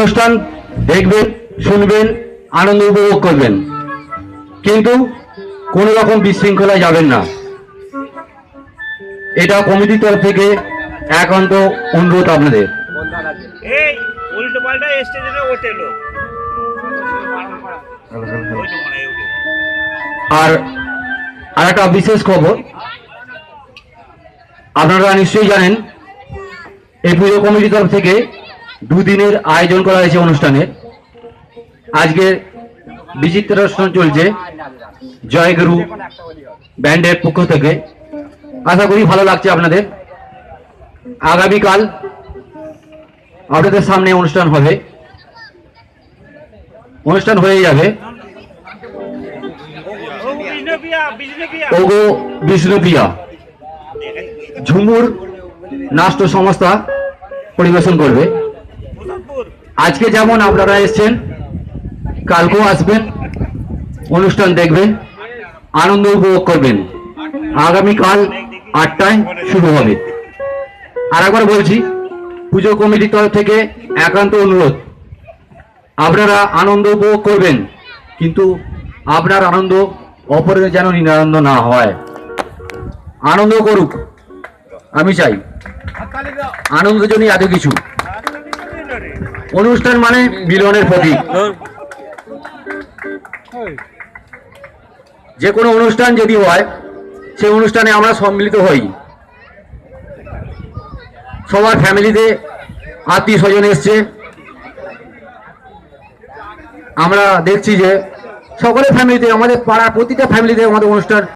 অনুষ্ঠান দেখবেন, শুনবেন, আনন্দ উপভোগ করবেন, কিন্তু কোনো রকম বিশৃঙ্খলায় যাবেন না। এটা কমিটির তরফ থেকে একান্ত অনুরোধ আপনাদের। এই উল্টো পাল্টা স্টেজে ওঠে লোক। আর একটা বিশেষ খবর, আপনারা নিশ্চয়ই জানেন এই পুজো কমিটির তরফ থেকে দুদিনের আয়োজন করা হয়েছে অনুষ্ঠানের। আজকে বিচিত্র অনুষ্ঠান চলছে জয়গুরু ব্যান্ডের পক্ষ থেকে। আশা করি ভালো লাগছে আপনাদের। আগামীকাল আপনাদের সামনে অনুষ্ঠান হবে, অনুষ্ঠান হয়ে যাবে। ওগো বিষ্ণুপ্রিয়া ঝুমুর নাট্য সংস্থা পরিবেশন করবে। আজকে যেমন আপনারা এসছেন, কালকেও আসবেন, অনুষ্ঠান দেখবেন, আনন্দ উপভোগ করবেন। আগামীকাল 8টায় শুরু হবে। আর একবার বলছি, পুজো কমিটির তরফ থেকে একান্ত অনুরোধ, আপনারা আনন্দ উপভোগ করবেন, কিন্তু আপনার আনন্দ অপরের যেন নিরানন্দ না হয়। আনন্দ করুক, আমি চাই। আনন্দের জন্য এত কিছু। অনুষ্ঠান মানে মিলনের প্রতীক। যে কোনো অনুষ্ঠান যদি হয়, সেই অনুষ্ঠানে আমরা সম্মিলিত হই। সবার ফ্যামিলিতে আত্মীয় স্বজন এসছে, আমরা দেখছি যে সকলের ফ্যামিলিতে, আমাদের পাড়ার প্রতিটা ফ্যামিলিতে আমাদের অনুষ্ঠান